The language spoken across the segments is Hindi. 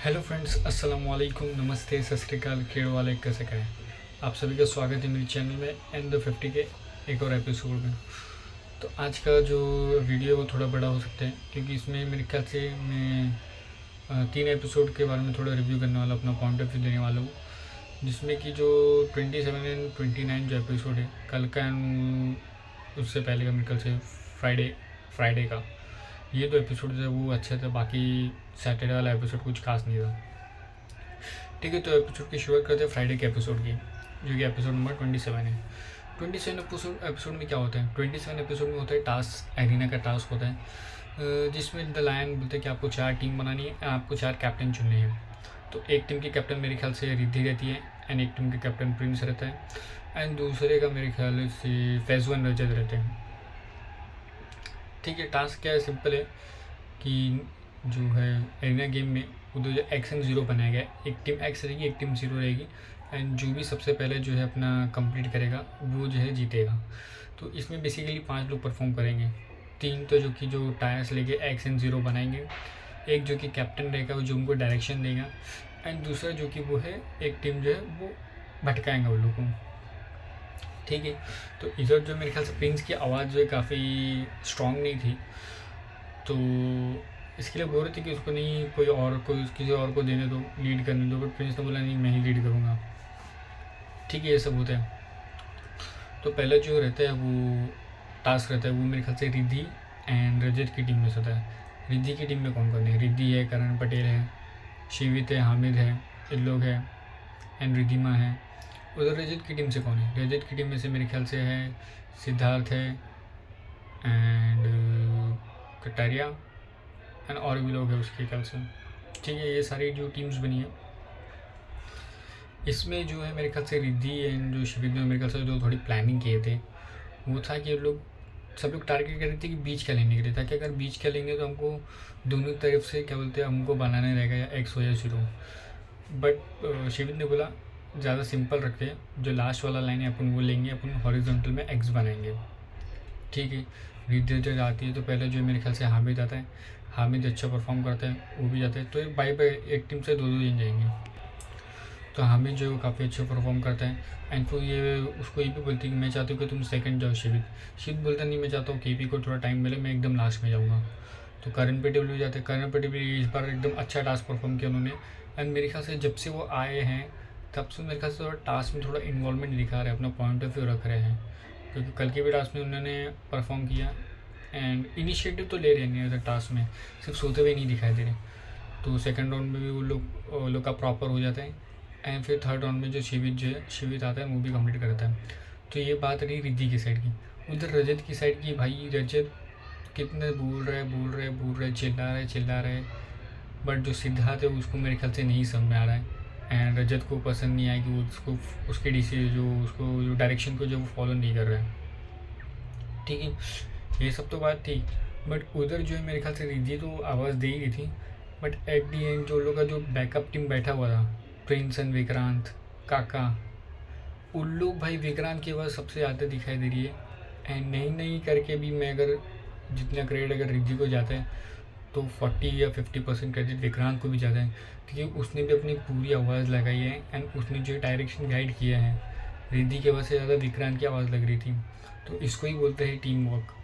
हेलो फ्रेंड्स, अस्सलाम वालेकुम, नमस्ते, सत श्री अकाल, केड़ वाले कैसे कहें। आप सभी का स्वागत है मेरे चैनल में एंड द 50 के एक और एपिसोड में। तो आज का जो वीडियो वो थोड़ा बड़ा हो सकता है क्योंकि इसमें मेरे ख्याल से मैं 3 एपिसोड के बारे में थोड़ा रिव्यू करने वाला, अपना पॉइंट ऑफ व्यू देने वाला हूँ, जिसमें कि जो 27 एंड 29 जो एपिसोड है कल का एंड उससे पहले का मेरे ख्याल से फ्राइडे का, ये दो एपिसोड थे वो अच्छे थे। बाकी सैटरडे वाला एपिसोड कुछ खास नहीं था। ठीक है, तो एपिसोड की शुरुआत करते हैं फ्राइडे के एपिसोड की, जो कि एपिसोड नंबर 27 है। 27 एपिसोड में क्या होता है? 27 एपिसोड में होता है टास्क, एरिना का टास्क होता है, जिसमें द लायन बोलते हैं कि आपको 4 टीम बनानी है, आपको 4 कैप्टन चुनने हैं। तो एक टीम की कैप्टन मेरे ख्याल से रिद्धि रहती है एंड एक टीम के कैप्टन प्रिंस रहता है एंड दूसरे का मेरे ख्याल से फैजवन रजत रहते हैं। ठीक है, टास्क क्या है? सिंपल है कि जो है एरिना गेम में उधर जो एक्स एंड ज़ीरो बनाया गया है, एक टीम एक्स रहेगी, एक टीम ज़ीरो रहेगी एंड जो भी सबसे पहले जो है अपना कंप्लीट करेगा वो जो है जीतेगा। तो इसमें बेसिकली 5 लोग परफॉर्म करेंगे। 3 तो जो टायर्स लेके एक्स एंड ज़ीरो बनाएंगे, एक जो कि कैप्टन रहेगा वो जो उनको डायरेक्शन देगा एंड दूसरा जो कि वो है एक टीम जो है वो भटकाएंगे उन लोगों को। ठीक है, तो इधर जो मेरे ख्याल से प्रिंस की आवाज़ जो है काफ़ी स्ट्रॉन्ग नहीं थी, तो इसके लिए बोल रहे थे कि उसको नहीं कोई किसी और को देने दो, लीड करने दो, बट प्रिंस ने बोला नहीं, मैं ही लीड करूँगा। ठीक है, ये सब होता है। तो पहले जो रहता है वो टास्क रहता है वो मेरे ख्याल से रिद्धि एंड रजत की टीम में से होता है। रिद्धि की टीम में कौन कौन है? रिद्धि है, करण पटेल है, शिवित है, हामिद है, इन लोग है एंड रिद्धिमा है। उधर रजत की टीम से कौन है? रजत की टीम में से मेरे ख्याल से है सिद्धार्थ है एंड कटारिया एंड और भी लोग हैं उसके ख्याल से। ठीक है, ये सारी जो टीम्स बनी है इसमें जो है मेरे ख्याल से रिद्धि एंड जो शिविर ने मेरे ख्याल से जो थोड़ी प्लानिंग किए थे वो था कि सब लोग टारगेट कर रहे थे कि बीच क्या लेने के लिए, ताकि अगर बीच क्या लेंगे तो हमको दोनों तरफ से क्या बोलते हैं हमको बनाने रहेगा, या एक्स हो या जीरो। बट शिविर ने बोला ज़्यादा सिंपल रखते हैं, जो लास्ट वाला लाइन है अपन वो लेंगे, अपन हॉरिजॉन्टल में एक्स बनाएंगे। ठीक है, रिद्धि जब आती है तो पहले जो मेरे ख्याल से हामिद आता है, हामिद अच्छा परफॉर्म करता है, वो भी जाता है, तो बाई बाई एक टीम से 2-2 दिन जाएंगे। तो हामिद जो है काफ़ी अच्छा परफॉर्म करता है एंड फिर ये उसको ये भी बोलती है कि मैं चाहती हूँ कि तुम सेकंड जाओ। शिवित बोलता नहीं, मैं चाहता हूँ केपी को थोड़ा टाइम मिले, मैं एकदम लास्ट में जाऊँगा। तो करण पटेल भी जाते हैं, करण पटेल भी इस बार एकदम अच्छा टास्क परफॉर्म किया उन्होंने एंड मेरे ख्याल से जब से वो आए हैं तब से मेरे ख्याल से थोड़ा टास्क में थोड़ा इन्वॉल्वमेंट दिखा रहे हैं, अपना पॉइंट ऑफ व्यू रख रहे हैं, क्योंकि कल के भी टास्क में उन्होंने परफॉर्म किया एंड इनिशिएटिव तो ले रहे हैं अगर टास्क में, सिर्फ सोते हुए नहीं दिखाई दे रहे। तो सेकंड राउंड में भी वो लोग का प्रॉपर हो जाता है एंड फिर थर्ड राउंड में जो शिवित आता है वो भी कंप्लीट करता है। तो ये बात रही रिद्धि की साइड की। उधर रजत की साइड की, भाई रजत कितने बोल रहे, चिल्ला रहे, बट जो सिद्धार्थ है उसको मेरे ख्याल से नहीं समझ में आ रहा है एंड रजत को पसंद नहीं आया कि वो उसको उसके डीसी जो डायरेक्शन को जो वो फॉलो नहीं कर रहा है। ठीक है, ये सब तो बात थी, बट उधर जो है मेरे ख्याल से रिद्धि तो आवाज़ दे ही रही थी, बट एट दी एंड जो लोग का जो बैकअप टीम बैठा हुआ था, प्रिंस एंड विक्रांत, काका, उन लोग भाई विक्रांत की आवाज़ सबसे ज़्यादा दिखाई दे रही है एंड नहीं करके भी मैं अगर जितना क्रेडिट अगर रिद्धि को जाता है तो 40 या 50% क्रेडिट विक्रांत को भी जाता है, क्योंकि उसने भी अपनी पूरी आवाज़ लगाई है एंड उसने जो डायरेक्शन गाइड किया है। रिद्धि की आवाज़ से ज़्यादा विक्रांत की आवाज़ लग रही थी। तो इसको ही बोलते हैं टीम वर्क।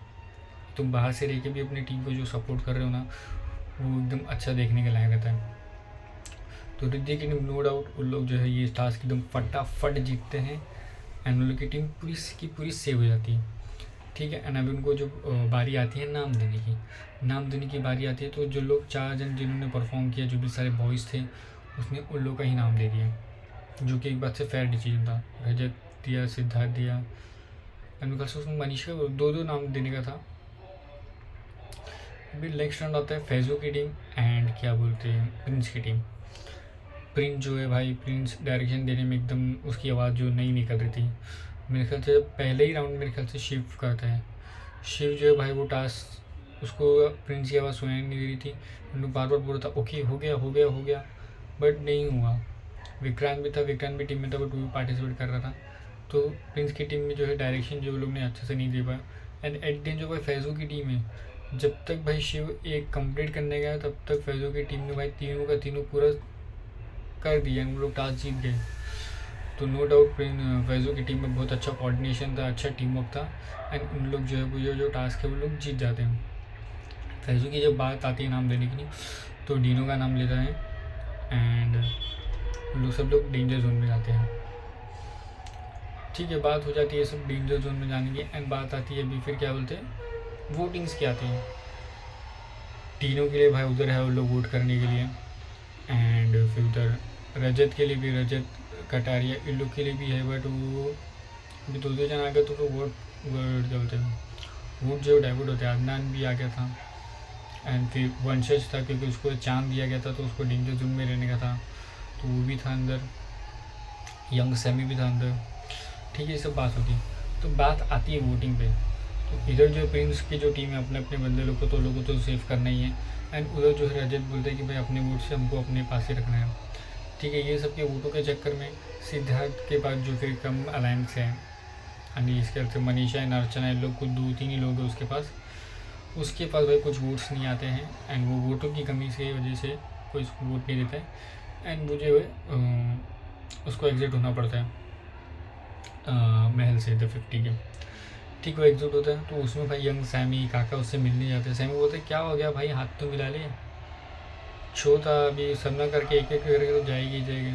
तुम बाहर से रह के भी अपनी टीम को जो सपोर्ट कर रहे हो ना, वो एकदम अच्छा देखने के लायक रहता है। तो रिद्धि की टीम नो डाउट उन लोग जो है ये टास्क एकदम फटाफट जीतते हैं एंड उन लोग की टीम पूरी की पूरी सेव हो जाती है। ठीक है, एंड अभी उनको जो बारी आती है नाम देने की बारी आती है, तो जो लोग 4 जन जिन्होंने परफॉर्म किया, जो भी सारे बॉयज़ थे, उसने उन लोग का ही नाम दे दिया, जो कि एक बात से फेयर डिसीजन था। रजत दिया, सिद्धार्थ दिया एंड बिकॉज उसमें मनीषा को 2-2 नाम देने का था। अभी नेक्स्ट राउंड आता है फैजू की टीम एंड क्या बोलते हैं प्रिंस की टीम। प्रिंस जो है भाई, प्रिंस डायरेक्शन देने में एकदम उसकी आवाज़ जो नहीं निकल रही थी। मेरे ख्याल से पहले ही राउंड मेरे ख्याल से शिव करता है। शिव जो है भाई वो टास्क उसको प्रिंस की आवाज़ सुनाई नहीं दे रही थी, उन्होंने बार बोल रहा था ओके हो गया, बट नहीं हुआ। विक्रांत भी टीम में था, बट वो भी पार्टिसिपेट कर रहा था। तो प्रिंस की टीम में जो है डायरेक्शन जो लोग ने अच्छे से नहीं दे पाया एंड एट द एंड जो भाई फैजू की टीम है, जब तक भाई शिव एक कंप्लीट करने गया तब तक फैज़ों की टीम ने भाई तीनों का तीनों पूरा कर दिया, हम लोग टास्क जीत गए। तो नो डाउट फैज़ों की टीम में बहुत अच्छा कोऑर्डिनेशन था, अच्छा टीम वर्क था, एंड उन लोग जो है वो जो टास्क है वो लोग जीत जाते हैं। फैज़ों की जब बात आती है नाम लेने की तो डीनो का नाम लेता है, एंड उन लोग सब लोग डेंजर जोन में जाते हैं। ठीक है, बात हो जाती है सब डेंजर जोन में जाने की, एंड बात आती है अभी फिर क्या बोलते हैं वोटिंग्स की आती है। तीनों के लिए भाई उधर है वो लोग वोट करने के लिए, एंड फिर उधर रजत के लिए भी, रजत कटारिया इन लोग के लिए भी है, बट वो अभी दो जन आ गए तो वोट वोट क्या बोलते हैं वोट जो डाइवर्ट होते हैं। अदनान भी आ गया था, एंड फिर वंशज था क्योंकि उसको चांद दिया गया था तो उसको डेंजर जोन में रहने का था, तो वो भी था अंदर। यंग सैमी भी था अंदर। ठीक है, ये सब बात होती है। तो बात आती है वोटिंग पे, तो इधर जो प्रिंस की जो टीम है अपने अपने बंदे लोग को तो सेव करना ही है, एंड उधर जो है रजत बोलते हैं कि भाई अपने वोट से हमको अपने पास ही रखना है। ठीक है, ये सब के वोटों के चक्कर में सिद्धार्थ के पास जो फिर कम अलायंस है, यानी इसके से मनीषा एंड अर्चना इन लोग को 2-3 ही लोग हैं उसके पास भाई कुछ वोट्स नहीं आते हैं, एंड वो वोटों की कमी की वजह से कोई उसको वोट नहीं देता है, एंड मुझे उसको एग्जिट होना पड़ता है महल से द 50 के। ठीक, वो एग्जिट होता है तो उसमें भाई यंग सैमी काका उससे मिलने जाते हैं। सैमी बोलते हैं क्या हो गया भाई, हाथ तो मिला लिए, छो था अभी सरना करके एक एक करके तो जाएगी।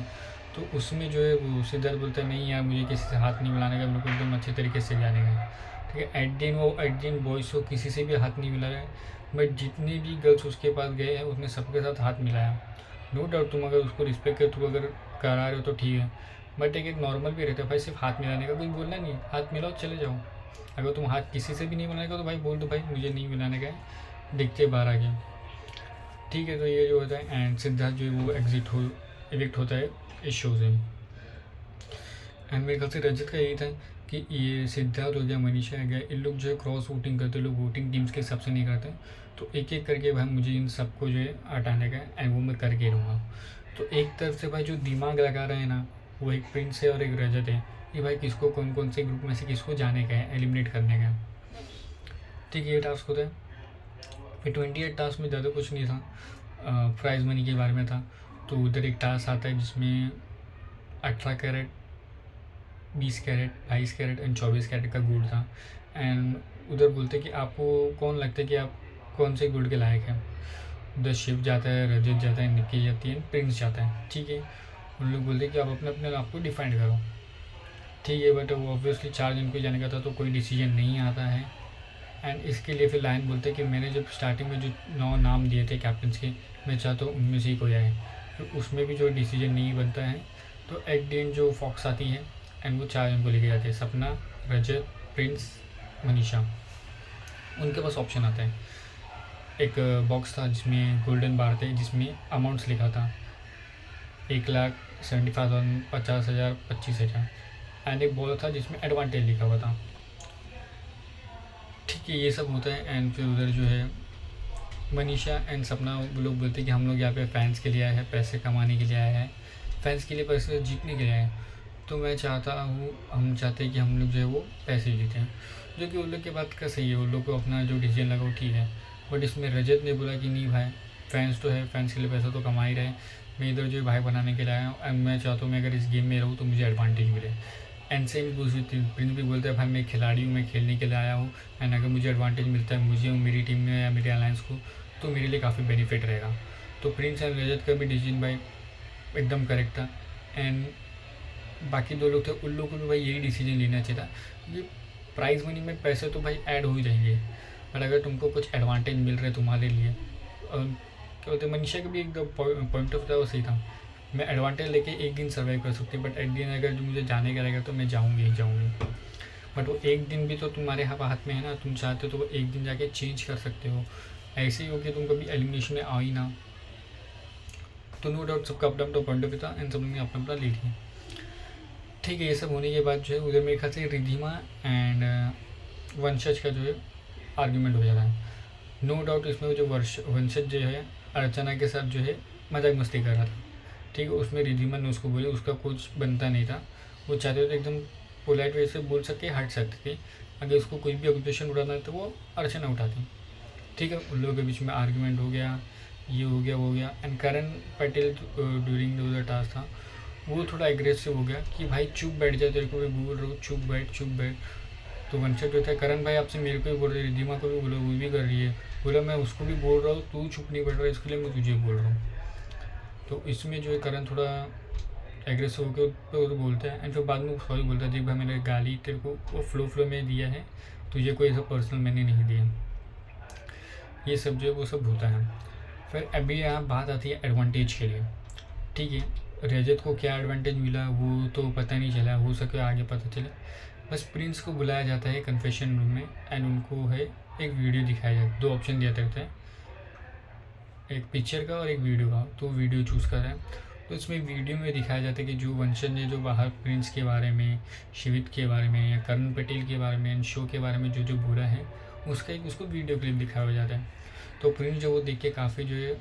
तो उसमें जो है वो सिद्धार्थ बोलता है नहीं यार मुझे किसी से हाथ नहीं मिलाने का, बिल्कुल एकदम अच्छे तरीके से जाने का। ठीक है, एट दिन बॉयज़ को किसी से भी हाथ नहीं मिलाया, बट जितने भी गर्ल्स उसके पास गए हैं उसने सबके साथ हाथ मिलाया। नो डाउट तुम अगर उसको रिस्पेक्ट के थ्रू अगर करा रहे हो तो ठीक है, बट एक नॉर्मल भी रहता है भाई, सिर्फ हाथ मिलाने का, कुछ बोलना नहीं, हाथ मिलाओ चले जाओ। अगर तुम हाथ किसी से भी नहीं मिलाने का तो भाई बोल दो भाई मुझे नहीं मिलाने का है, दिखते बाहर आ गया। ठीक है, तो ये जो होता है, एंड सिद्धार्थ जो है वो एविक्ट होता है इस शो से। एंड मेरे ख्याल से रजत का यही था कि ये सिद्धार्थ हो गया, मनीषा हो गया, इन लोग जो है क्रॉस वोटिंग करते, लोग वोटिंग टीम्स के हिसाब से नहीं करते, तो एक एक करके भाई मुझे इन सबको जो है हटाने का, एंड वो मैं करके रहूँगा। तो एक तरफ से भाई जो दिमाग लगा रहे हैं ना वो एक प्रिंस है और एक रजत है, कि भाई किसको कौन कौन से ग्रुप में से किसको जाने का है, एलिमिनेट करने का है। ठीक है, ये टास्क होता है। फिर 28 टास्क में ज़्यादा कुछ नहीं था, प्राइज़ मनी के बारे में था। तो उधर एक टास्क आता है जिसमें 18 carat, 20 carat, 22 carat and 24 carat का गोल्ड था, एंड उधर बोलते कि आपको कौन लगता है कि आप कौन से गोल्ड के लायक हैं। उधर शिव जाता है, रजत जाता है, निक्की जाती है, प्रिंस जाता है। ठीक है, उन लोग बोलते कि आप अपने अपने आप को डिफाइंड करो। ठीक है, बट वो ऑब्वियसली 4 जन को जाने का था तो कोई डिसीजन नहीं आता है, एंड इसके लिए फिर लाइन बोलते हैं कि मैंने जब स्टार्टिंग में जो 9 नाम दिए थे कैप्टन्स के, मैं चाहता हूँ उनमें से ही कोई आए, तो उसमें भी जो डिसीजन नहीं बनता है, तो एट द एंड जो फॉक्स आती है एंड वो 4 जन को लेके जाते हैं, सपना, रजत, प्रिंस, मनीषा। उनके पास ऑप्शन आता है, एक बॉक्स था जिसमें गोल्डन बार थे जिसमें अमाउंट्स लिखा था 1,75,000, 50,000, 25,000, एंड एक बॉल था जिसमें एडवांटेज लिखा हुआ था। ठीक है, ये सब होता है, एंड फिर उधर जो है मनीषा एंड सपना वो लोग बोलते हैं कि हम लोग यहाँ पे फैंस के लिए आए हैं, पैसे कमाने के लिए आए हैं, फैंस के लिए पैसे जीतने के लिए आए हैं। तो मैं चाहता हूँ, हम चाहते हैं कि हम लोग जो है वो पैसे जीतें, जो कि उन लोग की बात का सही है, उन लोग को अपना जो डिसीजन लगा वो ठीक है। बट इसमें रजत ने बोला कि नहीं भाई, फैंस तो है, फैंस के लिए पैसा तो कमा ही रहे, मैं इधर जो भाई बनाने के लिए आया हूँ, एंड मैं चाहता हूँ मैं अगर इस गेम में रहूँ तो मुझे एडवांटेज मिले। एंड सेम दूसरी प्रिंस भी बोलता है भाई मैं खिलाड़ी हूँ, मैं खेलने के लिए आया हूँ, एंड अगर मुझे एडवांटेज मिलता है मुझे मेरी टीम में या मेरे अलायंस को, तो मेरे लिए काफ़ी बेनिफिट रहेगा। तो प्रिंस एंड रजत का भी डिसीजन भाई एकदम करेक्ट था, एंड बाकी 2 लोग थे उन लोगों को भी भाई यही डिसीजन लेना चाहिए था, क्योंकि प्राइज़ मनी में पैसे तो भाई ऐड हो ही जाएंगे, बट अगर तुमको कुछ एडवांटेज मिल रहे तुम्हारे लिए, क्या बोलते मनीषा का भी एक पॉइंट ऑफ था वो सही था, मैं एडवांटेज लेके एक दिन सर्वाइव कर सकती, बट एक दिन अगर जो मुझे जाने का रहेगा तो मैं जाऊँगी ही जाऊँगी। बट वो एक दिन भी तो तुम्हारे हाथ में है ना, तुम चाहते हो तो वो एक दिन जाके चेंज कर सकते हो, ऐसे ही हो कि तुम कभी एलिमिनेशन में आओ ही ना। तो नो डाउट सबका अपना अपना पॉइंट ऑफ व्यू था, एंड सब ने अपना अपना लीड किया। ठीक है, ये सब होने के बाद जो है उधर मेरे ख्याल से रिधिमा एंड वंशज का जो है आर्ग्यूमेंट हो जाता है। नो डाउट इसमें जो वंशज जो है अर्चना के साथ जो है मजाक मस्ती कर रहा था। ठीक है, उसमें रिधिमा ने उसको बोले उसका कुछ बनता नहीं था, वो चाहते थे एकदम पोलाइट वे से बोल सके, हट सकते थे, अगर उसको कोई भी ऑब्जेक्शन उठाना है तो वो अर्चना उठाती। ठीक है, उन लोगों के बीच में आर्ग्यूमेंट हो गया, ये हो गया वो हो गया। And Karan Patel during the task था, वो थोड़ा एग्रेसिव हो गया कि भाई चुप बैठ जाए, तेरे को भी बोल रहा हूँ चुप बैठ। तो वंशज जो था, करण भाई आपसे मेरे को भी बोल रहे, रिद्धिमा को भी बोला, वो भी कर रही है। बोला मैं उसको भी बोल रहा हूँ, तू चुप नहीं बैठ रहा, इसके लिए मैं तुझे बोल रहा हूँ। तो इसमें जो है करण थोड़ा एग्रेसिव होकर वो बोलता है। एंड फिर बाद में सॉरी बोलता है, देख भाई मैंने गाली तेरे को वो फ्लो में दिया है, तुझे कोई ऐसा पर्सनल मैंने नहीं दिया। ये सब जो है वो सब होता है। फिर अभी यहाँ बात आती है एडवांटेज के लिए। ठीक है, रजत को क्या एडवांटेज मिला वो तो पता नहीं चला, हो सके आगे पता चले। बस प्रिंस को बुलाया जाता है कन्फेशन रूम में एंड उनको है एक वीडियो दिखाया जाता है, 2 ऑप्शन दिया जाता है, एक पिक्चर का और एक वीडियो का। तो वीडियो चूज़ कर रहा है। तो इसमें वीडियो में दिखाया जाता है कि जो वंशज ने जो बाहर प्रिंस के बारे में, शिवित के बारे में या करण पटेल के बारे में एंड शो के बारे में जो जो बोला है, उसका एक उसको वीडियो क्लिप दिखाया जाता है। तो प्रिंस जो वो देख के काफ़ी जो है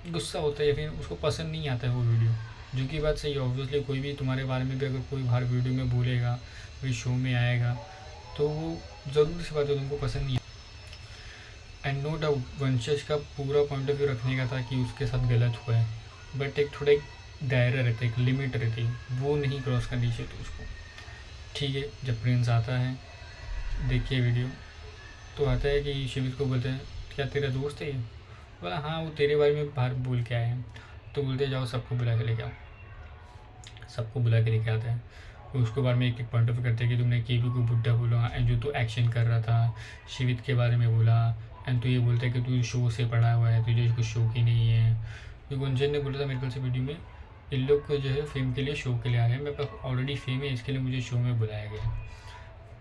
गुस्सा होता है या फिर उसको पसंद नहीं आता है वो वीडियो। जो कि बात सही है, ऑब्वियसली कोई भी तुम्हारे बारे में भी अगर कोई बाहर वीडियो में बोलेगा, कोई शो में आएगा, तो वो ज़रूर सी बात है तुमको पसंद नहीं। एंड नो डाउट वंशज का पूरा पॉइंट ऑफ व्यू रखने का था कि उसके साथ गलत हुआ है, बट एक थोड़ा एक दायरा रहता है, एक लिमिट रहती है, वो नहीं क्रॉस करनी चाहिए थी उसको। ठीक है, जब प्रिंस आता है देखिए वीडियो, तो आता है कि शिवित को बोलते हैं क्या तेरा दोस्त है ये? बोला हाँ, वो तेरे बारे में बाहर बोल के आए हैं। तो बोलते जाओ सबको बुला के लेके आओ। सबको बुला के लेके आता है। उसके बारे में एक एक पॉइंट ऑफ करते हैं कि तुमने केबी को बुड्ढा बोला एंड जो तू एक्शन कर रहा था, शिवित के बारे में बोला। एंड तो ये बोलता है कि तू शो से पढ़ा हुआ है, तुझे कुछ शो की नहीं है। तो गुंजन ने बोला था मेरे ख्याल से वीडियो में, इन लोग को जो है फेम के लिए शो के लिए आ रहे हैं, मेरे पास ऑलरेडी फेम है, इसके लिए मुझे शो में बुलाया गया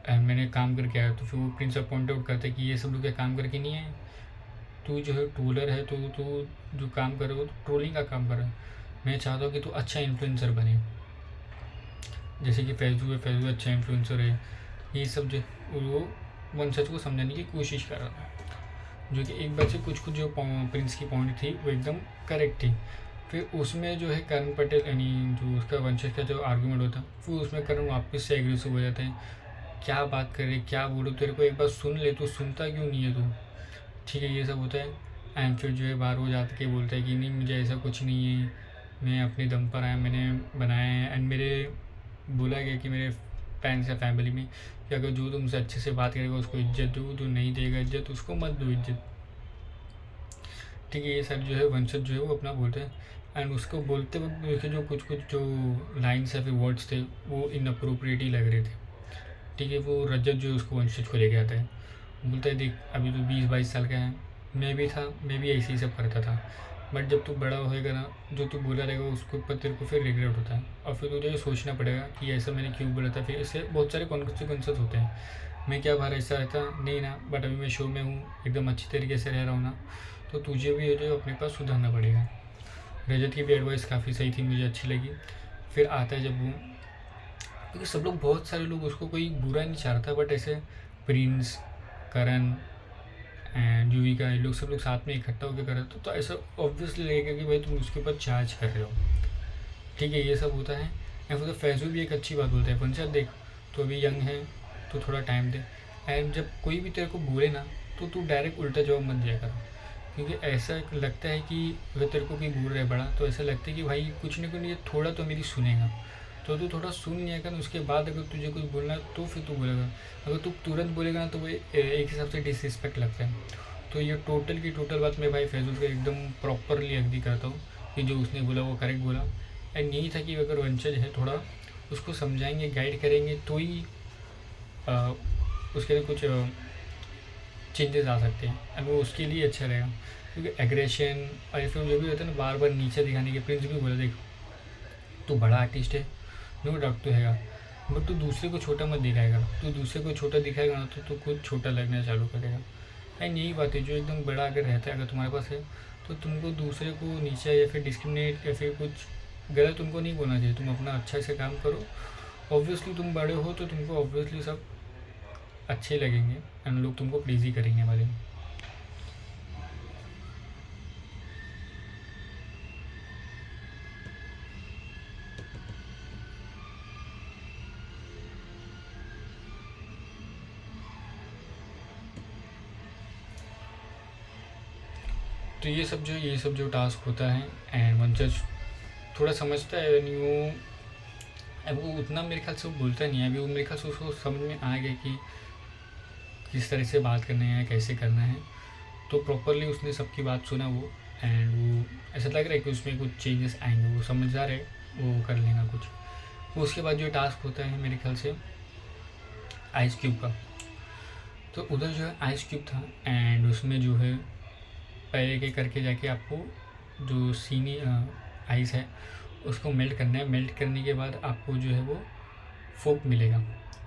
एंड मैंने काम करके आया। तो फिर वो प्रिंस पॉइंट आउट करते कि ये सब लोग क्या काम करके नहीं है, तू जो है ट्रोलर है, तो तू जो काम कर रहे हो तो ट्रोलिंग का काम कर रहा है। मैं चाहता हूँ कि तू अच्छा इन्फ्लुएंसर बने, जैसे कि फैजू है, फैजू अच्छा इन्फ्लुएंसर है। ये सब जो वो वंशज को समझाने की कोशिश कर रहा था, जो कि एक बार से कुछ जो प्रिंस की पॉइंट थी वो एकदम करेक्ट थी। फिर उसमें जो है करण पटेल यानी जो उसका वंशज का जो आर्गूमेंट होता है, फिर उसमें करण वापस से एग्रेसिव हो जाता है, क्या बात कर रहे, क्या बोलो, तेरे को एक बार सुन ले, तू सुनता क्यों नहीं है तू? ठीक है, ये सब होता है। एंड फिर जो है बाहर वो जाके बोलता है कि नहीं मुझे ऐसा कुछ नहीं है, मैं अपने दम पर आया, मैंने बनाया है। एंड मेरे बोला गया कि मेरे पेरेंट्स या फैमिली में कि अगर जो तुमसे अच्छे से बात करेगा उसको इज्जत दो, जो नहीं देगा इज्जत उसको मत दो इज्जत। ठीक है, ये सब जो है वंशज जो है वो अपना बोलते हैं। एंड उसको बोलते वक्त देखिए जो कुछ कुछ जो लाइन्स या फिर वर्ड्स थे वो इनअप्रोप्रिएट ही लग रहे थे। ठीक है, वो रजत जो है उसको वंशज को लेके आता है, बोलता है देख अभी तो 20-22 साल का है, मैं भी था, मैं भी ऐसे ही सब करता था, बट जब तू बड़ा होएगा ना, जो तू बोला रहेगा उसके ऊपर तेरे को फिर रिग्रेट होता है और फिर तुझे ये सोचना पड़ेगा कि ऐसा मैंने क्यों बोला था। फिर इससे बहुत सारे कॉन्सिक्वेंसेस होते हैं। मैं क्या बाहर ऐसा रहता नहीं ना, बट अभी मैं शो में हूँ, एकदम अच्छी तरीके से रह रहा हूँ ना, तो तुझे भी जो है अपने पास सुधारना पड़ेगा। रजत की भी एडवाइस काफ़ी सही थी, मुझे अच्छी लगी। फिर आता है जब वो, क्योंकि सब लोग बहुत सारे लोग उसको कोई बुरा नहीं चाहता, बट ऐसे प्रिंस, करण एंड युविका, ये लोग सब लोग साथ में इकट्ठा होकर कर रहे तो ऐसा ऑब्वियसली लगेगा कि भाई तुम उसके ऊपर चार्ज कर रहे हो। ठीक है, ये सब होता है। या फिर तो फैजू भी एक अच्छी बात बोलता है, पंचायत देख तो अभी यंग है, तो थोड़ा टाइम दे। एंड जब कोई भी तेरे को बोले ना, तो तू डायरेक्ट उल्टा जवाब मत दिया कर, क्योंकि ऐसा लगता है कि अगर तेरे को कोई बोल रहा है बड़ा, तो ऐसा लगता है कि भाई कुछ नहीं कुछ थोड़ा तो मेरी सुनेगा, तो तू थोड़ा सुन लिया कर, उसके बाद अगर तुझे कुछ बोलना है तो फिर तू बोलेगा। अगर तू तुरंत बोलेगा ना तो वो एक हिसाब से डिसरिस्पेक्ट लगता है। तो ये टोटल की टोटल बात मैं भाई फैजल का एकदम प्रॉपरली एग्री करता हूँ कि जो उसने बोला वो करेक्ट बोला। एंड यही था कि अगर वंशज है थोड़ा उसको समझाएंगे, गाइड करेंगे, तो ही उसके लिए कुछ चेंजेस आ सकते हैं एंड वो उसके लिए अच्छा रहेगा। क्योंकि एग्रेशन और फिर जो भी होता है ना बार बार नीचे दिखाने के, प्रिंस भी बोला देख तू बड़ा आर्टिस्ट है, नो डाउट तो हैगा, बट तू दूसरे को छोटा मत दिखाएगा। तू दूसरे को छोटा दिखाएगा ना तो तू खुद छोटा लगना चालू करेगा। एंड यही बात है, जो एकदम बड़ा अगर रहता है अगर तुम्हारे पास है, तो तुमको दूसरे को नीचे या फिर डिस्क्रिमिनेट या फिर कुछ गलत तुमको नहीं बोलना चाहिए। तुम अपना अच्छा से काम करो, ऑब्वियसली तुम बड़े हो तो तुमको ऑब्वियसली सब अच्छे लगेंगे एंड लोग तुमको प्लीज़ ही करेंगे वाले। तो ये सब जो टास्क होता है एंड वन जज थोड़ा समझता है, यानी वो अब वो उतना मेरे ख्याल से वो बोलता नहीं है, अभी वो मेरे ख्याल से उसको समझ में आ गया कि किस तरह से बात करना है, कैसे करना है। तो प्रॉपरली उसने सबकी बात सुना वो, एंड वो ऐसा लग रहा है कि उसमें कुछ चेंजेस आएंगे, वो समझ जा रहे वो कर लेगा कुछ। वो उसके बाद जो टास्क होता है मेरे ख्याल से आइस क्यूब का, तो उधर जो है आइस क्यूब था एंड उसमें जो है पहले के करके जाके आपको जो सीनी आइस है उसको मेल्ट करना है। मेल्ट करने के बाद आपको जो है वो फोक मिलेगा।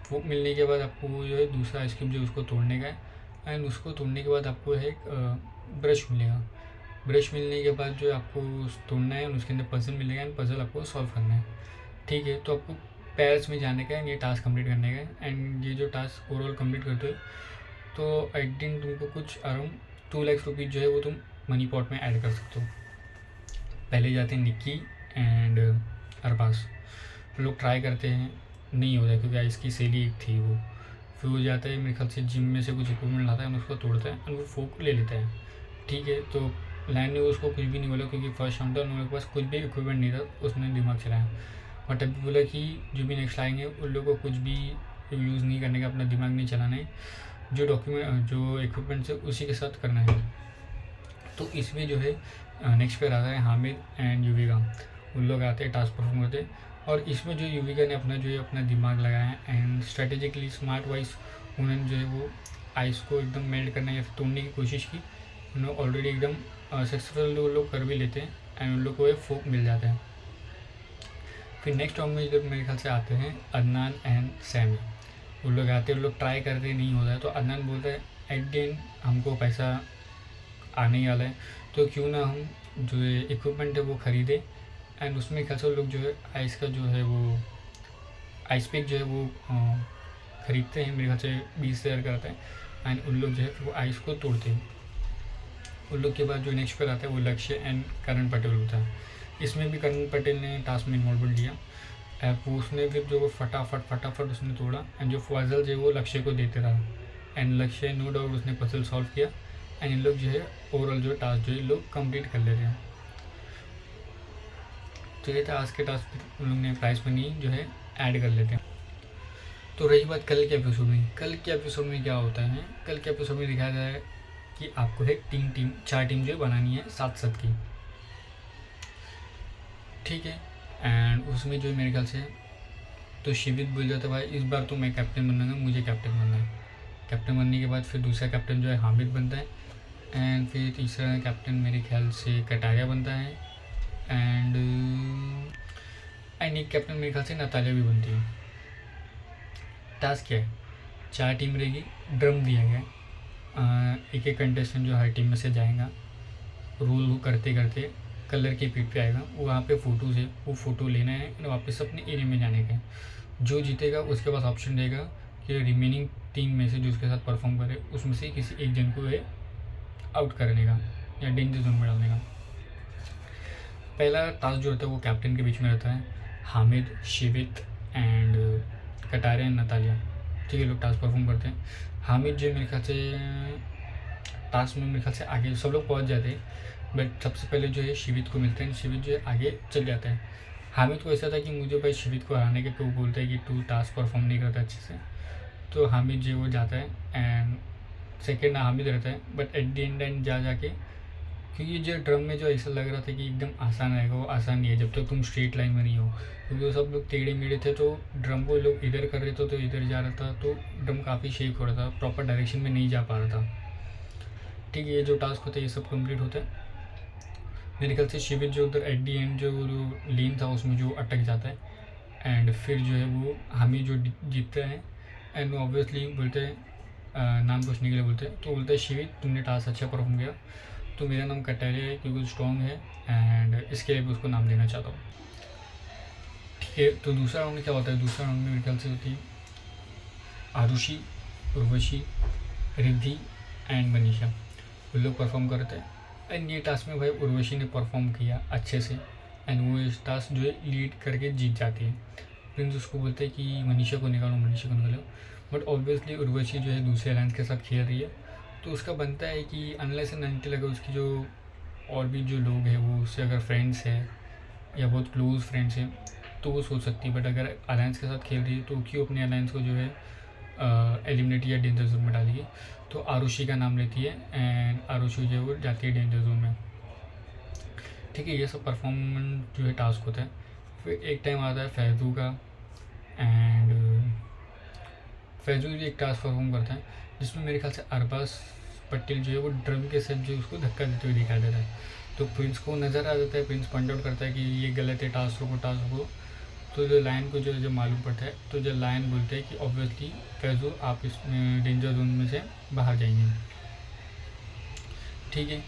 फोक मिलने के बाद आपको वो जो है दूसरा आइस क्यूब जो उसको तोड़ने का है, एंड उसको तोड़ने के बाद आपको है एक ब्रश मिलेगा। ब्रश मिलने के बाद जो आपको तोड़ना है, उसके अंदर पजल मिलेगा एंड पजल आपको सॉल्व करना है। ठीक है, तो आपको पेरिस में जाने का है, ये टास्क कंप्लीट करने का है। एंड ये जो टास्क ओवरऑल कंप्लीट करते हो तो एट दिन तुमको कुछ अराउंड 2 लाख रुपीज़ जो है वो तुम मनी पॉट में ऐड कर सकते हो। पहले जाते हैं निक्की एंड अरबाज, लोग ट्राई करते हैं, नहीं होता है क्योंकि आइस की सेली एक थी वो। फिर वो जाता है मेरे ख्याल से जिम में से कुछ इक्विपमेंट लाता है, उसको तोड़ता है और वो फोक ले लेता है। ठीक है, तो लाइन ने उसको कुछ भी नहीं बोला क्योंकि फर्स्ट राउंड था, उन लोगों के पास कुछ भी इक्विपमेंट नहीं था, उसने दिमाग चलाया। बट अभी बोला कि जो भी नेक्स्ट आएंगे उन लोगों को कुछ भी यूज़ नहीं करने का, अपना दिमाग नहीं चलाना है, जो डॉक्यूमेंट जो इक्विपमेंट्स है उसी के साथ करना है। तो इसमें जो है नेक्स्ट पे आता है हामिद एंड युविका, उन लोग आते हैं टास्क परफॉर्म करते हैं। और इसमें जो युविका ने अपना जो है अपना दिमाग लगाया है एंड स्ट्रेटेजिकली स्मार्ट वाइज उन्होंने जो है वो आइस को एकदम मेल्ट करने या फिर तोड़ने की कोशिश की। उन्होंने ऑलरेडी एकदम सक्सेसफुल लोग कर भी लेते हैं एंड उन लोग को फोक मिल जाता है। फिर नेक्स्ट राउंड में जब मेरे ख्याल से आते हैं अदनान एंड सैमी, उन लोग आते हैं, उन लोग ट्राई करते नहीं होता है, तो अदनान बोलता है एट द एंड हमको पैसा आने ही वाला है, तो क्यों ना हम जो है इक्विपमेंट है वो ख़रीदे। एंड उसमें ख्याल से लोग जो है आइस का जो है वो आइस पिक जो है वो ख़रीदते हैं, मेरे ख्याल से 20,000 का आता है। एंड उन लोग जो है वो आइस को तोड़ते हैं। उन लोग के बाद जो नेक्स्ट पर आता है वो लक्ष्य एंड करण पटेल होता है। इसमें भी करण पटेल ने टास्क में इन्वॉल्वमेंट लिया। उसने फिर जो वो फटाफट उसने तोड़ा एंड जो पजल जो है वो लक्ष्य को देते रहा एंड लक्ष्य नो डाउट उसने पजल सॉल्व किया एंड इन लोग जो है ओवरऑल जो टास्क जो है लोग कंप्लीट कर लेते हैं। तो ये था आज के टास्क, उन लोग ने प्राइस मनी जो है ऐड कर लेते हैं। तो रही बात कल के एपिसोड में, कल के एपिसोड में क्या होता है, कल के एपिसोड में दिखाया गया है कि आपको है चार टीम जो है बनानी है 7-7 की। ठीक है, एंड उसमें जो मेरे ख्याल से तो शिवित बोल जाता है भाई इस बार तो मैं कैप्टन बनूंगा, मुझे कैप्टन बनना है। कैप्टन बनने के बाद फिर दूसरा कैप्टन जो है हामिद बनता है एंड फिर तीसरा कैप्टन मेरे ख्याल से कटारिया बनता है एंड एक कैप्टन मेरे ख्याल से नतालिया भी बनती है। टास्क क्या है, 4 टीम रहेगी, ड्रम दिया गया है, एक एक कंटेस्टेंट जो हर टीम में से जाएगा, रोल करते करते कलर के पीठ पे आएगा, वहाँ पे फ़ोटोज़ है, वो फ़ोटो लेना है और वापस अपने एरिया में जाने का है। जो जीतेगा उसके पास ऑप्शन रहेगा कि रिमेनिंग टीम में से जो उसके साथ परफॉर्म करे उसमें से किसी एक जन को है आउट करने का या डेंजर जोन में डालने का। पहला टास्क जो रहता है वो कैप्टन के बीच में रहता है, Hamid, Shivit and Kataria and Natalia. ठीक है, लोग टास्क परफॉर्म करते हैं। हामिद जो मेरे ख्याल से टास्क में मेरे ख्याल से आगे सब लोग पहुंच जाते हैं, बट सबसे पहले जो है शिवित को मिलते हैं, शिवित जो है आगे चल जाता है। हामिद को ऐसा था कि मुझे भाई शिवित को हराने के, तो वो बोलता है कि तू टास्क परफॉर्म नहीं करता अच्छे से, तो हामिद जो वो जाता है एंड सेकेंड हामिद रहता है। बट एट दी एंड जाके क्योंकि जो ड्रम में जो ऐसा लग रहा था कि एकदम आसान रहेगा, वो आसान नहीं है जब तक तुम स्ट्रेट लाइन में नहीं हो, क्योंकि वो सब लोग टेढ़े मेढ़े थे, तो ड्रम को लोग इधर कर रहे थे तो इधर जा रहा था, तो ड्रम काफ़ी शेक हो रहा था, प्रॉपर डायरेक्शन में नहीं जा पा रहा था। ठीक है, ये जो टास्क होता है ये सब कंप्लीट होता है। मेरे ख्याल से शिविर जो उधर एट दी एंड जो लेन था उसमें जो अटक जाता है एंड फिर जो है वो हामिद जो जीतता है एंड ऑब्वियसली बोलते हैं नाम पूछने के लिए बोलते हैं, तो बोलते हैं शिविर तुमने टास्क अच्छा परफॉर्म किया, तो मेरा नाम कटारिया है क्योंकि स्ट्रॉन्ग है एंड इसके लिए भी उसको नाम देना चाहता हूँ। ठीक है, तो दूसरा राउंड में क्या होता है, दूसरा राउंड में मेरे ख्याल से होती है आरुषि, उर्वशी, रिद्धि एंड मनीषा, वो लोग परफॉर्म करते हैं। एंड ये टास्क में भाई उर्वशी ने परफॉर्म किया अच्छे से एंड वो इस टास्क जो है लीड करके जीत जाती है। प्रिंस उसको बोलते हैं कि मनीषा को निकालो, बट ऑब्वियसली उर्वशी जो है दूसरे अलायंस के साथ खेल रही है, तो उसका बनता है कि अनलेस एंड अनटिल अगर उसकी जो और भी जो लोग हैं वो उससे अगर फ्रेंड्स है या बहुत क्लोज फ्रेंड्स हैं तो वो सोच सकती है, बट अगर अलायंस के साथ खेल रही है तो क्यों अपने अलायंस को जो है एलिमिनेट या डेंजर जोन में डालेगी। तो आरुषि का नाम लेती है एंड आरुषि जो है वो जाती है डेंजर जोन में। ठीक है, ये सब परफॉर्मेंस जो है टास्क होता है। फिर एक टाइम आता है फैजू का, एंड फैजू जो एक टास्क परफॉर्म करता है जिसमें मेरे ख्याल से अरबाज पटेल जो है वो ड्रम के साथ जो उसको धक्का देते हुए दिखाई देता है। तो प्रिंस को नज़र आ जाता है, प्रिंस पॉइंट आउट करता है कि ये गलत है, टास्क को। तो जो लायन को जो मालूम पड़ता है, तो जो लायन बोलते हैं कि ऑब्वियसली फैजू आप इस डेंजर जोन में से बाहर जाएंगे। ठीक है,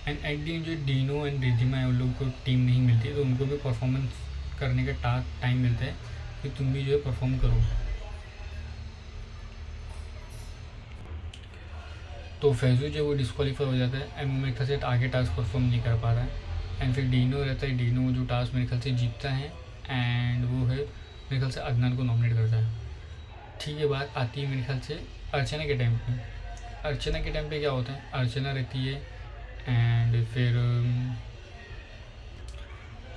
एंड एट दी एंड जो डीनो एंड रिधिमा है उन लोगों को टीम नहीं मिलती, तो उनको भी परफॉर्मेंस करने का टाइम मिलता है कि तुम भी जो है परफॉर्म करो। तो फैजू जो वो डिस्क्वालीफाई हो जाता है एंड मेरे ख्याल से आगे टास्क परफॉर्म नहीं कर पा रहा है। एंड फिर डीनो रहता है, डीनो जो टास्क मेरे ख्याल से जीतता है एंड वो है मेरे ख्याल से अदनान को नॉमिनेट करता है। ठीक है, बात आती है मेरे ख्याल से अर्चना के टाइम पे। अर्चना के टाइम पे क्या होता है, अर्चना रहती है एंड फिर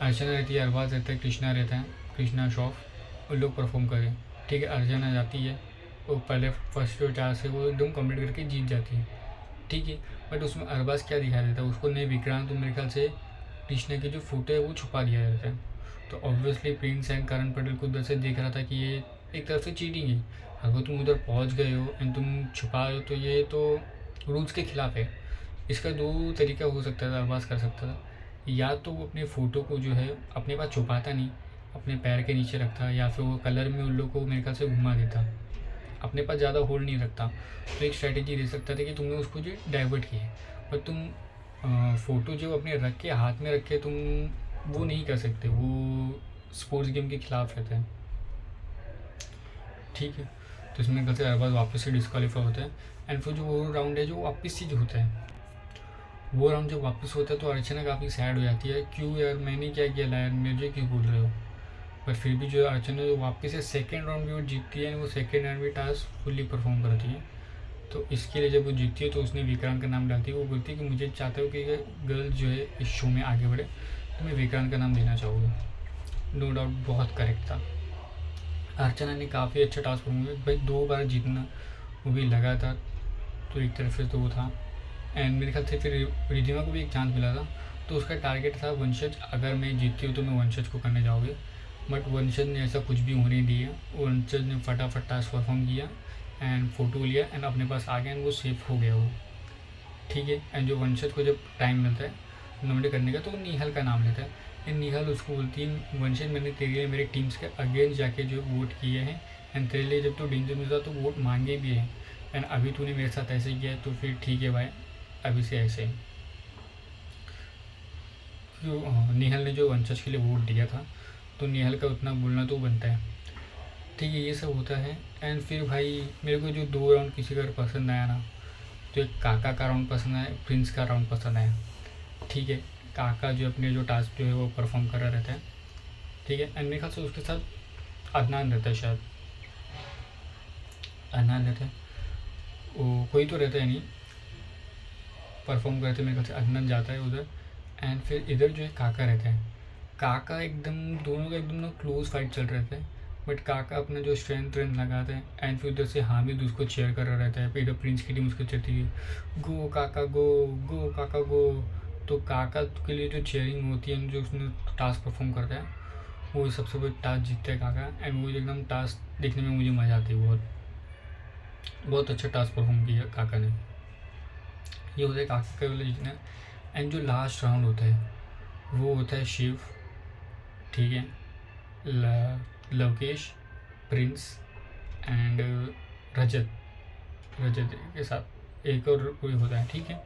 अर्चना रहती है, अरबाज रहता है, कृष्णा रहता है, कृष्णा श्रॉफ, उन लोग परफॉर्म करें। ठीक है, अर्चना जाती है, वो पहले फर्स्ट जो टास्क है वो एकदम कंप्लीट करके जीत जाती है। ठीक है, बट उसमें अरबाज क्या दिखा देता है, उसको ने विक्रांत तो मेरे ख्याल से कृष्णा के जो फोटो है वो छुपा दिया जाता है। तो ऑब्वियसली प्रिंस एंड करण पटेल को उधर से देख रहा था कि ये एक तरफ से चीटिंग है। अगर तुम उधर पहुंच गए हो एंड तुम छुपा रहे हो तो ये तो रूल्स के खिलाफ है। इसका दो तरीका हो सकता था, अरबाज कर सकता था, या तो वो अपने फ़ोटो को जो है अपने पास छुपाता नहीं, अपने पैर के नीचे रखता, या फिर वो कलर में उन लोग को मेरे ख्याल से घुमा देता, अपने पास ज़्यादा होल्ड नहीं रखता। तो एक स्ट्रैटेजी दे सकता था कि तुमने उसको जो डाइवर्ट किया है, पर तुम फ़ोटो जो अपने रख के हाथ में रख के तुम वो नहीं कर सकते, वो स्पोर्ट्स गेम के खिलाफ रहता है। ठीक है, तो इसमें कहते हैं अरबाज वापस से डिस्क्वालीफाई होता है एंड फिर जो वो राउंड है जो वापस से जो होता है, वो राउंड जब वापस होता है तो अर्चना काफ़ी सैड हो जाती है, क्यों यार मैंने क्या किया लायन, मुझे क्यों बोल रहे हो। पर फिर भी जो अर्चना जो वापस से सेकेंड राउंड भी वो जीतती है, वो सेकेंड राउंड भी टास्क फुल्ली परफॉर्म करती है। तो इसके लिए जब वो जीतती है तो उसने विक्रांत का नाम डालती है, वो बोलती है कि मुझे चाहते हो कि गर्ल जो है इस शो में आगे बढ़े, तो मैं विक्रांत का नाम देना चाहूँगी। नो डाउट बहुत करेक्ट था, अर्चना ने काफ़ी अच्छा टास्क परफॉर्म किया भाई, 2 बार जीतना वो भी लगातार, तो एक तरफ से तो वो था। एंड मेरे ख्याल से फिर रिधिमा को भी एक चांस मिला था, तो उसका टारगेट था वंशज, अगर मैं जीतती हूँ तो मैं वंशज को करने जाऊँगी, बट वंशज ने ऐसा कुछ भी होने दिया। वंशज ने फटाफट टास्क परफॉर्म किया एंड फ़ोटो लिया एंड अपने पास आ गया एंड वो सेफ हो गया वो। ठीक है, एंड जो वंशज को जब टाइम मिलता है नॉमिनेट करने का तो वो निहल का नाम लेता है एंड निहल उसको बोलती है वंशज मैंने तेरे लिए मेरे टीम्स के अगेंस्ट जाके जो वोट किए हैं एंड तेरे लिए जब तो डेंजर में था तो वोट मांगे भी हैं, एंड अभी तूने मेरे साथ ऐसे किया है तो फिर ठीक है भाई, अभी से ऐसे ही। क्यों निहल ने जो वंशज के लिए वोट दिया था तो निहल का उतना बोलना तो बनता है। ठीक है, ये सब होता है एंड फिर भाई मेरे को जो 2 राउंड किसी का पसंद आया ना, तो एक काका का राउंड पसंद आया, प्रिंस का राउंड पसंद आया। ठीक है, काका जो अपने जो टास्क जो है वो परफॉर्म कर रहा रहता है। ठीक है, एंड मेरे ख्याल से उसके साथ अदनान रहता है, शायद अदनान रहता है, वो कोई तो रहता है नहीं, परफॉर्म करते मेरे ख्याल से अदनान जाता है उधर। एंड फिर इधर जो है काका रहता है, काका एकदम दोनों का एकदम ना क्लोज फाइट चल रहा है, बट काका अपना जो स्ट्रेंथ लगाता है एंड फिर उधर से हामिद उसको चेयर कर रहा रहता है, फिर इधर प्रिंस की टीम उसको चलती है, गो काका गो, गो काका गो। तो काका के लिए जो चेयरिंग होती है, जो उसने टास्क परफॉर्म करता है, वो सबसे बड़ा टास्क जीतता है काका एंड वो एकदम टास्क देखने में मुझे मज़ा आती है, बहुत बहुत अच्छा टास्क परफॉर्म किया काका ने। ये होता है काका का वाला जीतना। एंड जो लास्ट राउंड होता है वो होता है शिव, ठीक है, लवकेश, प्रिंस एंड रजत रजत के साथ एक और कोई होता है। ठीक है,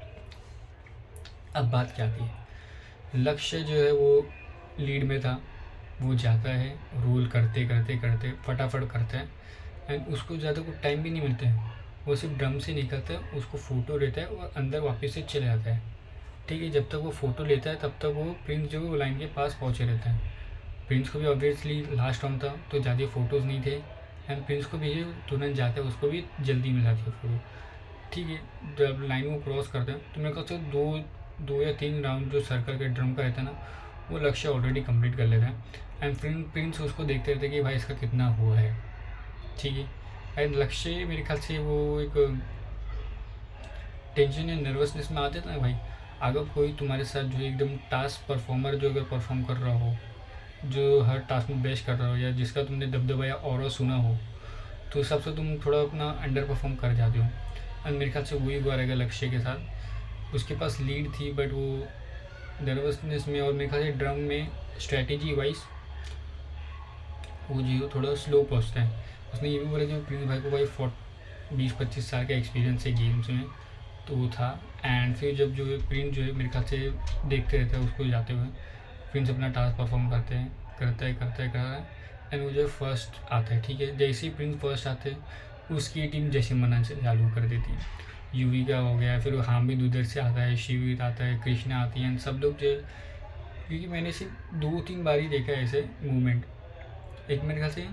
अब बात क्या आती है, लक्ष्य जो है वो लीड में था, वो जाता है रोल करते करते करते फटाफट करता है एंड उसको ज़्यादा कुछ टाइम भी नहीं मिलता है, वो सिर्फ ड्रम से निकलता है, उसको फ़ोटो लेता है और अंदर वापस से चले जाता है। ठीक है, जब तक वो फ़ोटो लेता है तब तक वो प्रिंस जो है वो लाइन के पास पहुँचे रहता है। प्रिंस को भी ऑब्वियसली लास्ट राउंड था तो ज़्यादा फ़ोटोज़ नहीं थे एंड प्रिंस को भी तुरंत जाता है, उसको भी जल्दी मिल जाती है फ़ोटो। ठीक है, जब लाइन को क्रॉस करते हैं तो मेरे ख्याल से 2 या 3 राउंड जो सर्कल के ड्रम का रहता है ना, वो लक्ष्य ऑलरेडी कंप्लीट कर लेता है। एंड प्रिंस उसको देखते रहते हैं कि भाई इसका कितना हुआ है, ठीक है। एंड लक्ष्य मेरे ख्याल से वो एक टेंशन या नर्वसनेस में आ जाता है भाई। अगर कोई तुम्हारे साथ जो एकदम टास्क परफॉर्मर जो अगर परफॉर्म कर रहा हो, जो हर टास्क में बेस्ट कर रहा हो, या जिसका तुमने दबदबा या ऑरा सुना हो, तो उस हिसाब से तुम थोड़ा अपना अंडर परफॉर्म कर जाते हो। एंड मेरे ख्याल से वही हुआ रहेगा लक्ष्य के साथ। उसके पास लीड थी बट वो नर्वसनेस में और मेरे ख्याल से ड्रम में स्ट्रैटेजी वाइज वो जो थोड़ा स्लो पहुँचता है। उसने ये भी बोला कि प्रिंस भाई को भाई 20-25 साल का एक्सपीरियंस है गेम्स में, तो वो था। एंड फिर जब जो है प्रिंस जो है मेरे ख्याल से देखते रहते हैं उसको जाते हुए, प्रिंस अपना टास्क परफॉर्म करता है एंड वो जो फर्स्ट आता है, ठीक है। जैसे ही प्रिंस फर्स्ट आते हैं उसकी टीम जैसे मना से चालू कर देती है। यूवी का हो गया, फिर हामिद उधर से आता है, शिविर आता है, कृष्णा आती है, सब लोग जो है, क्योंकि मैंने सिर्फ 2-3 बार ही देखा है ऐसे मूवमेंट। एक मेरे ख्याल से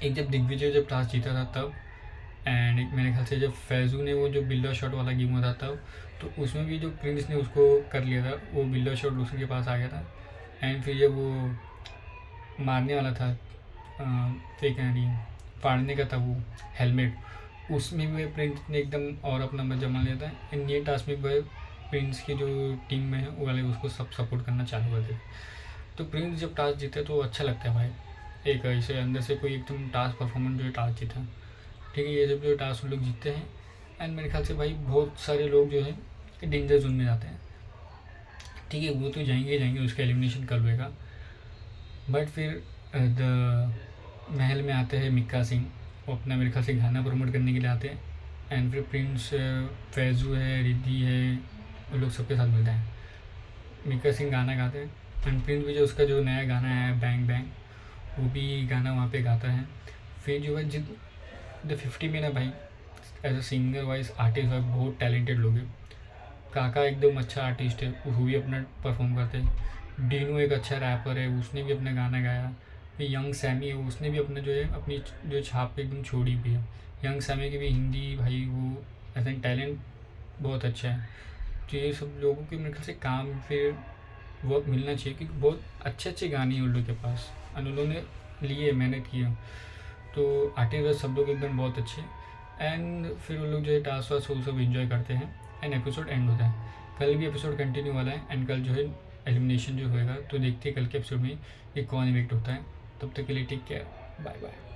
एक जब दिग्विजय जब टास्क जीता था तब, एंड एक मेरे ख्याल से जब फैज़ू ने वो जो बिल्डर शॉट वाला गेम हुआ था तब, तो उसमें भी जो प्रिंस ने उसको कर लिया था, वो बिल्डर शॉट उसके पास आ गया था। एंड फिर जब वो मारने वाला था, फेंकने फाड़ने का था वो हेलमेट, उसमें भी प्रिंस ने एकदम और अपना मजा मान लिया था। एंड ये टास्क में भी प्रिंस की जो टीम में है वो वाले उसको सब सपोर्ट करना चालू कर देते। तो प्रिंस जब टास्क जीते तो अच्छा लगता है भाई, एक ऐसे अंदर से कोई एकदम टास्क परफॉर्मेंस जो टास्क जीता, ठीक है। ये जब जो टास्क लोग जीतते हैं, एंड मेरे ख्याल से भाई बहुत सारे लोग जो है डेंजर जोन में जाते हैं, ठीक है। वो तो जाएंगे उसका एलिमिनेशन कर लेगा। बट फिर द महल में आते हैं मिक्का सिंह, वो अपना मेरे ख्याल से गाना प्रमोट करने के लिए आते हैं। एंड फिर प्रिंस, फैज़ू है, रिद्धि है, वो लोग सबके साथ मिलते हैं। मिक्का सिंह गाना गाते हैं एंड प्रिंस भी जो उसका जो नया गाना है बैंग बैंग, वो भी गाना वहाँ पे गाता है। फिर जो है जित द 50 में ना भाई, as a singer wise artist wise बहुत टैलेंटेड लोग हैं। काका एकदम अच्छा आर्टिस्ट है, वो भी अपना परफॉर्म करते हैं। डीनू एक अच्छा रैपर है, उसने भी अपना गाना गाया। फिर यंग सैमी है, उसने भी अपना जो है अपनी जो छाप एकदम छोड़ी भी है। यंग सैमी की भी हिंदी भाई वो ऐसा टैलेंट बहुत अच्छा है। तो ये सब लोगों के मेरे ख्याल से काम फिर वर्क मिलना चाहिए, क्योंकि बहुत अच्छे अच्छे गाने हैं उन लोगों के पास, और उन्होंने लिए मेहनत की है। तो आर्टिस्ट सब लोग एकदम बहुत अच्छे। एंड फिर वो लोग जो है टास्क वास्क वो सब इन्जॉय करते हैं एंड एपिसोड एंड होता है। कल भी एपिसोड कंटिन्यू वाला है एंड कल जो है एलिमिनेशन जो होएगा, तो देखते हैं कल के एपिसोड में ये कौन इवेक्ट होता है। तब तक के लिए टेक केयर, बाय बाय।